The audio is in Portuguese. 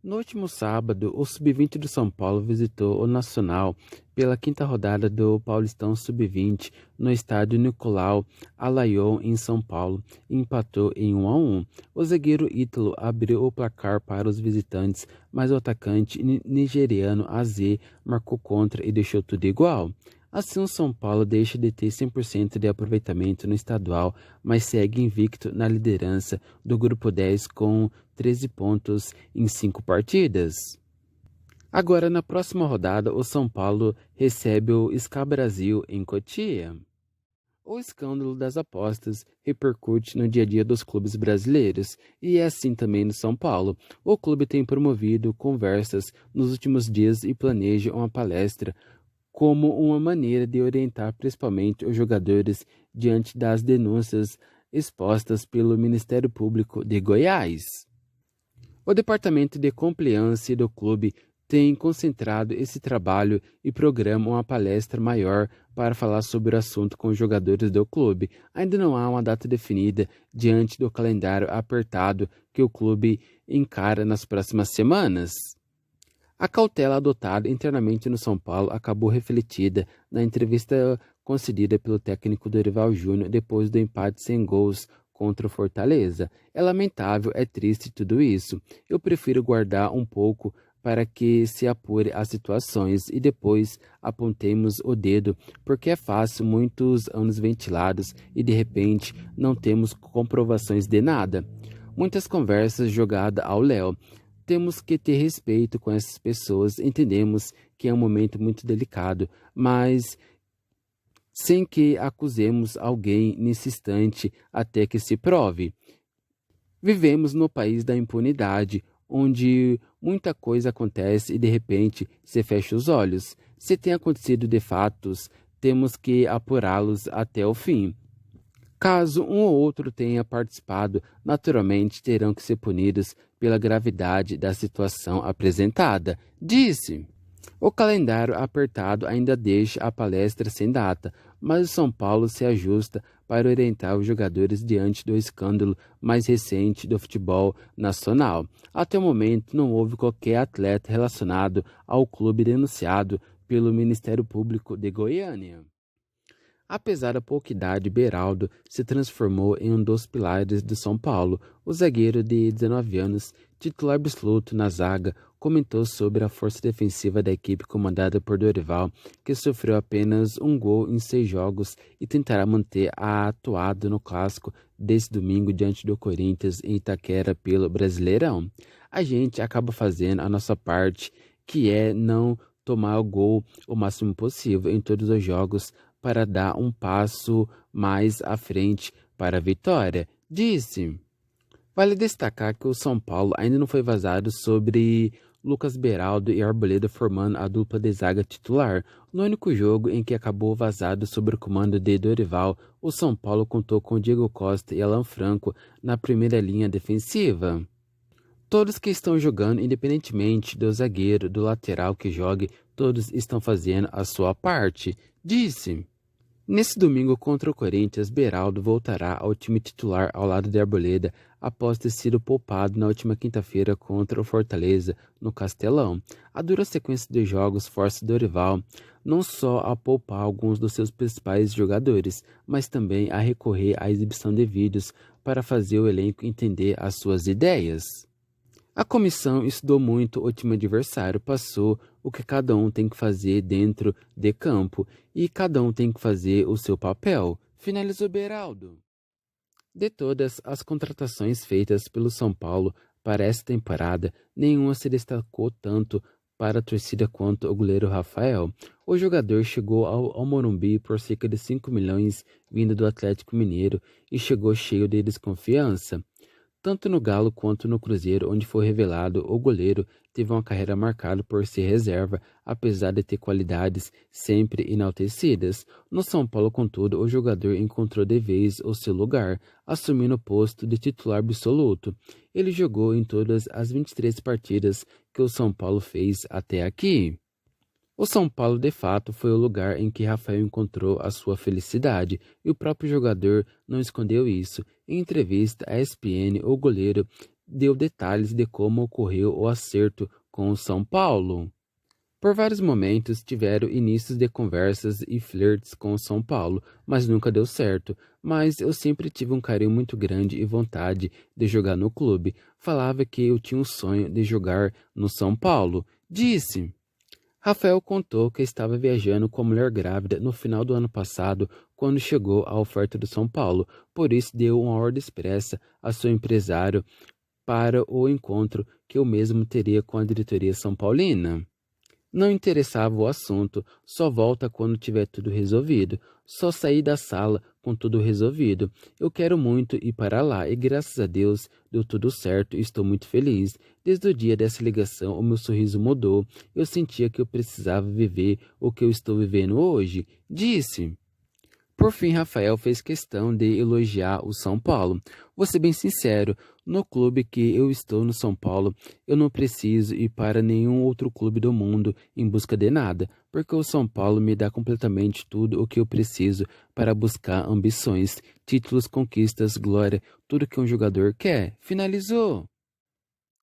No último sábado, o Sub-20 do São Paulo visitou o Nacional pela quinta rodada do Paulistão Sub-20 no estádio Nicolau Alayon, em São Paulo, e empatou em 1-1. O zagueiro ítalo abriu o placar para os visitantes, mas o atacante nigeriano Aze marcou contra e deixou tudo igual. Assim, o São Paulo deixa de ter 100% de aproveitamento no estadual, mas segue invicto na liderança do Grupo 10 com 13 pontos em 5 partidas. Agora, na próxima rodada, o São Paulo recebe o SK Brasil em Cotia. O escândalo das apostas repercute no dia a dia dos clubes brasileiros, e é assim também no São Paulo. O clube tem promovido conversas nos últimos dias e planeja uma palestra como uma maneira de orientar principalmente os jogadores diante das denúncias expostas pelo Ministério Público de Goiás. O Departamento de Compliance do clube tem concentrado esse trabalho e programa uma palestra maior para falar sobre o assunto com os jogadores do clube. Ainda não há uma data definida diante do calendário apertado que o clube encara nas próximas semanas. A cautela adotada internamente no São Paulo acabou refletida na entrevista concedida pelo técnico Dorival Júnior depois do empate sem gols contra o Fortaleza. É lamentável, é triste tudo isso. Eu prefiro guardar um pouco para que se apure as situações e depois apontemos o dedo, porque é fácil muitos anos ventilados e de repente não temos comprovações de nada. Muitas conversas jogadas ao léu. Temos que ter respeito com essas pessoas, entendemos que é um momento muito delicado, mas sem que acusemos alguém nesse instante até que se prove. Vivemos no país da impunidade, onde muita coisa acontece e de repente se fecha os olhos. Se tem acontecido de fatos, temos que apurá-los até o fim. Caso um ou outro tenha participado, naturalmente terão que ser punidos pela gravidade da situação apresentada, disse. O calendário apertado ainda deixa a palestra sem data, mas o São Paulo se ajusta para orientar os jogadores diante do escândalo mais recente do futebol nacional. Até o momento, não houve qualquer atleta relacionado ao clube denunciado pelo Ministério Público de Goiânia. Apesar da pouca idade, Beraldo se transformou em um dos pilares do São Paulo. O zagueiro de 19 anos, titular absoluto na zaga, comentou sobre a força defensiva da equipe comandada por Dorival, que sofreu apenas um gol em 6 jogos e tentará manter a atuada no clássico desse domingo diante do Corinthians em Itaquera pelo Brasileirão. A gente acaba fazendo a nossa parte, que é não tomar o gol o máximo possível em todos os jogos, para dar um passo mais à frente para a vitória, disse. Vale destacar que o São Paulo ainda não foi vazado sobre Lucas Beraldo e Arboleda formando a dupla de zaga titular. No único jogo em que acabou vazado sob o comando de Dorival, o São Paulo contou com Diego Costa e Alan Franco na primeira linha defensiva. Todos que estão jogando, independentemente do zagueiro, do lateral que jogue, todos estão fazendo a sua parte, disse. Nesse domingo contra o Corinthians, Beraldo voltará ao time titular ao lado de Arboleda após ter sido poupado na última quinta-feira contra o Fortaleza no Castelão. A dura sequência de jogos força Dorival não só a poupar alguns dos seus principais jogadores, mas também a recorrer à exibição de vídeos para fazer o elenco entender as suas ideias. A comissão estudou muito o time adversário, passou o que cada um tem que fazer dentro de campo e cada um tem que fazer o seu papel, finalizou Beraldo. De todas as contratações feitas pelo São Paulo para esta temporada, nenhuma se destacou tanto para a torcida quanto o goleiro Rafael. O jogador chegou ao Morumbi por cerca de 5 milhões vindo do Atlético Mineiro e chegou cheio de desconfiança. Tanto no Galo quanto no Cruzeiro, onde foi revelado, o goleiro teve uma carreira marcada por ser reserva, apesar de ter qualidades sempre enaltecidas. No São Paulo, contudo, o jogador encontrou de vez o seu lugar, assumindo o posto de titular absoluto. Ele jogou em todas as 23 partidas que o São Paulo fez até aqui. O São Paulo, de fato, foi o lugar em que Rafael encontrou a sua felicidade, e o próprio jogador não escondeu isso. Em entrevista à ESPN, o goleiro deu detalhes de como ocorreu o acerto com o São Paulo. Por vários momentos tiveram inícios de conversas e flertes com o São Paulo, mas nunca deu certo. Mas eu sempre tive um carinho muito grande e vontade de jogar no clube. Falava que eu tinha um sonho de jogar no São Paulo. Disse. Rafael contou que estava viajando com a mulher grávida no final do ano passado, quando chegou a oferta do São Paulo. Por isso, deu uma ordem expressa a seu empresário para o encontro que o mesmo teria com a diretoria são paulina. Não interessava o assunto, só volta quando tiver tudo resolvido. Só sair da sala com tudo resolvido. Eu quero muito ir para lá e graças a Deus deu tudo certo e estou muito feliz. Desde o dia dessa ligação o meu sorriso mudou. Eu sentia que eu precisava viver o que eu estou vivendo hoje, disse. Por fim, Rafael fez questão de elogiar o São Paulo. Vou ser bem sincero, no clube que eu estou no São Paulo, eu não preciso ir para nenhum outro clube do mundo em busca de nada, porque o São Paulo me dá completamente tudo o que eu preciso para buscar ambições, títulos, conquistas, glória, tudo que um jogador quer. Finalizou!